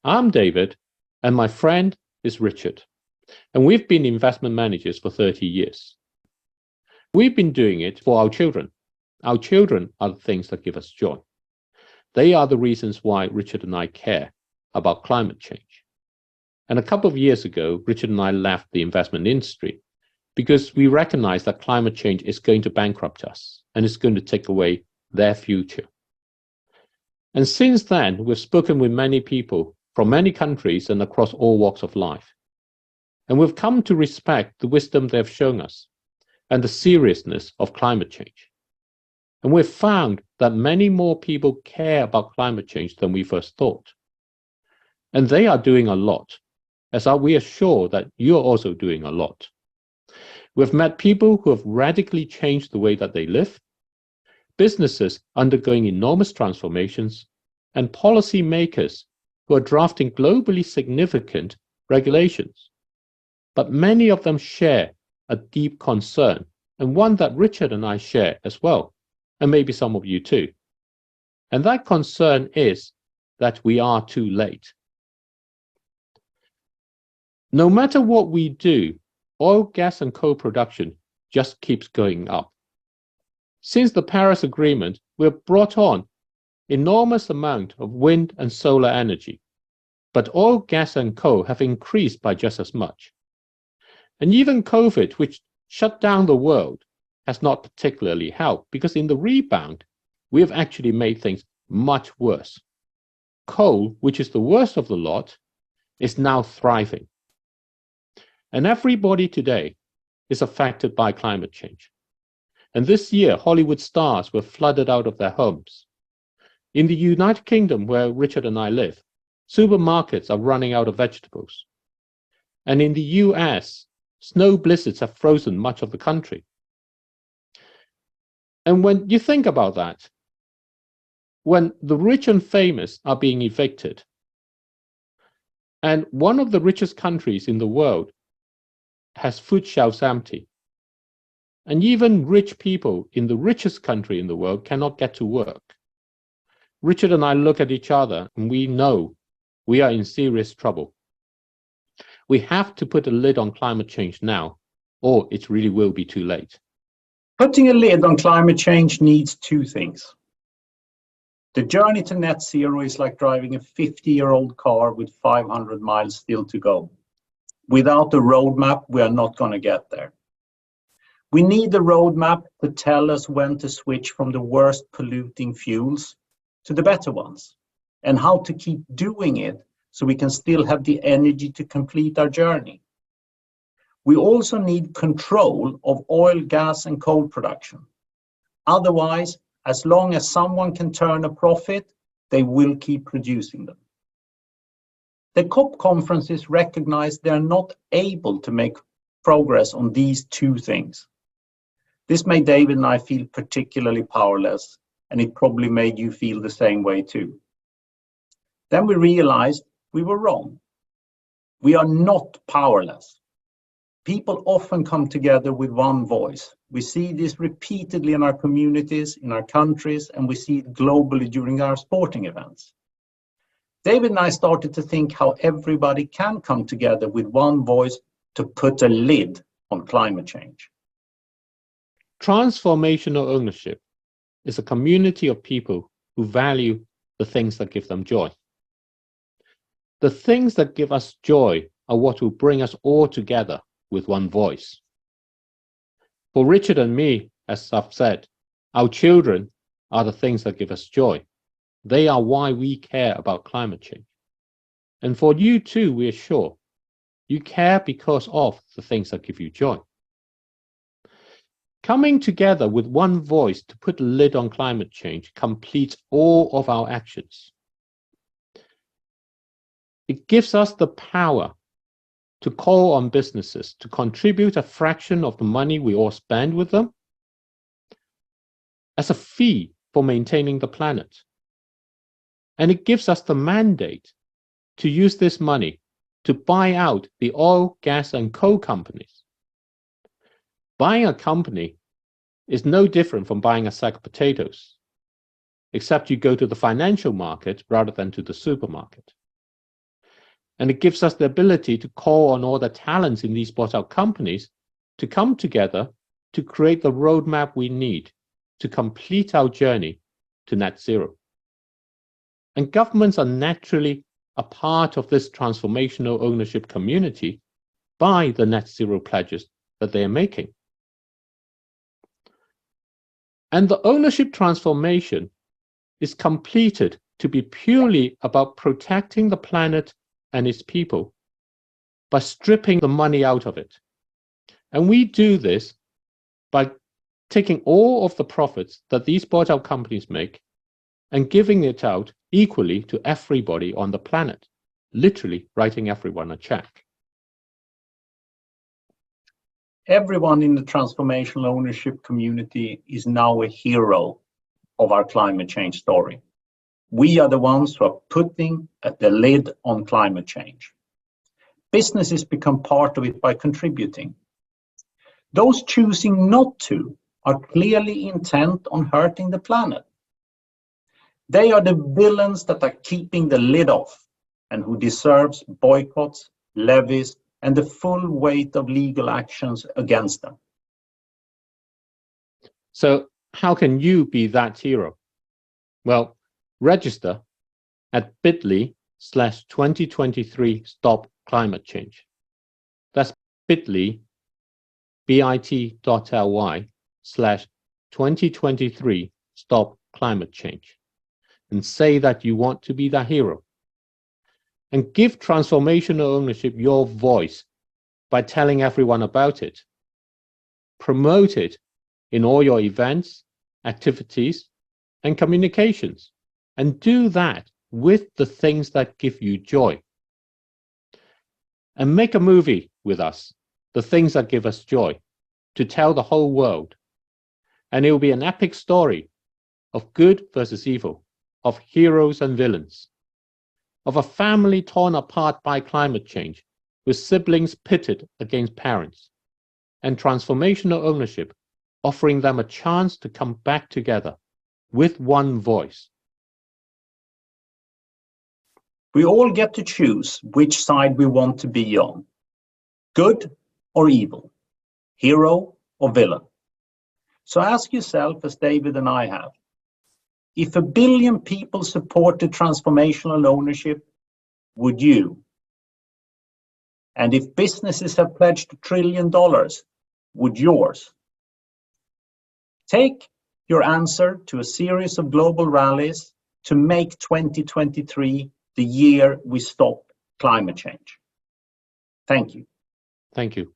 I'm David, and my friend is Richard, and we've been investment managers for 30 years. We've been doing it for our children. Our children are the things that give us joy. They are the reasons why Richard and I care about climate change. And a couple of years ago, Richard and I left the investment industry because we recognized that climate change is going to bankrupt us and it's going to take away their future. And since then, we've spoken with many people from many countries and across all walks of life. And we've come to respect the wisdom they've shown us and the seriousness of climate change. And we've found that many more people care about climate change than we first thought. And they are doing a lot, as we are sure that you're also doing a lot. We've met people who have radically changed the way that they live, businesses undergoing enormous transformations, and policymakers who are drafting globally significant regulations. But many of them share a deep concern, and one that Richard and I share as well, and maybe some of you too. And that concern is that we are too late. No matter what we do, oil, gas, and coal production just keeps going up. Since the Paris Agreement, we've brought on enormous amount of wind and solar energy, but oil, gas, and coal have increased by just as much. And even COVID, which shut down the world, has not particularly helped because in the rebound, we have actually made things much worse. Coal, which is the worst of the lot, is now thriving. And everybody today is affected by climate change. And this year, Hollywood stars were flooded out of their homes. In the United Kingdom, where Richard and I live, supermarkets are running out of vegetables. And in the US, snow blizzards have frozen much of the country. And when you think about that, when the rich and famous are being evicted, and one of the richest countries in the world has food shelves empty, and even rich people in the richest country in the world cannot get to work, Richard and I look at each other and we know we are in serious trouble. We have to put a lid on climate change now, or it really will be too late. Putting a lid on climate change needs two things. The journey to net zero is like driving a 50-year-old car with 500 miles still to go. Without a roadmap, we are not going to get there. We need a roadmap to tell us when to switch from the worst polluting fuels to the better ones, and how to keep doing it so we can still have the energy to complete our journey. We also need control of oil, gas, and coal production. Otherwise, as long as someone can turn a profit, they will keep producing them. The COP conferences recognize they are not able to make progress on these two things. This made David and I feel particularly powerless, and it probably made you feel the same way too. Then we realized we were wrong. We are not powerless. People often come together with one voice. We see this repeatedly in our communities, in our countries, and we see it globally during our sporting events. David and I started to think how everybody can come together with one voice to put a lid on climate change. Transformational ownership is a community of people who value the things that give them joy. The things that give us joy are what will bring us all together with one voice. For Richard and me, as I've said, our children are the things that give us joy. They are why we care about climate change. And for you too, we are sure, you care because of the things that give you joy. Coming together with one voice to put a lid on climate change completes all of our actions. It gives us the power to call on businesses to contribute a fraction of the money we all spend with them as a fee for maintaining the planet. And it gives us the mandate to use this money to buy out the oil, gas, and coal companies. Buying a company is no different from buying a sack of potatoes, except you go to the financial market rather than to the supermarket. And it gives us the ability to call on all the talents in these bought-out companies to come together to create the roadmap we need to complete our journey to net zero. And governments are naturally a part of this transformational ownership community by the net zero pledges that they are making. And the ownership transformation is completed to be purely about protecting the planet and its people by stripping the money out of it. And we do this by taking all of the profits that these bought-out companies make and giving it out equally to everybody on the planet, literally writing everyone a check. Everyone in the transformational ownership community is now a hero of our climate change story. We are the ones who are putting the lid on climate change. Businesses become part of it by contributing. Those choosing not to are clearly intent on hurting the planet. They are the villains that are keeping the lid off and who deserves boycotts, levies, and the full weight of legal actions against them. So how can you be that hero? Well, register at bit.ly/2023 Stop Climate Change. That's bit.ly, bit.ly/2023 Stop Climate Change. And say that you want to be that hero. And give transformational ownership your voice by telling everyone about it. Promote it in all your events, activities, and communications. And do that with the things that give you joy. And make a movie with us, the things that give us joy, to tell the whole world. And it will be an epic story of good versus evil, of heroes and villains, of a family torn apart by climate change, with siblings pitted against parents, and transformational ownership offering them a chance to come back together with one voice. We all get to choose which side we want to be on, good or evil, hero or villain. So ask yourself, as David and I have, if 1 billion people supported transformational ownership, would you? And if businesses have pledged $1 trillion, would yours? Take your answer to a series of global rallies to make 2023 the year we stop climate change. Thank you. Thank you.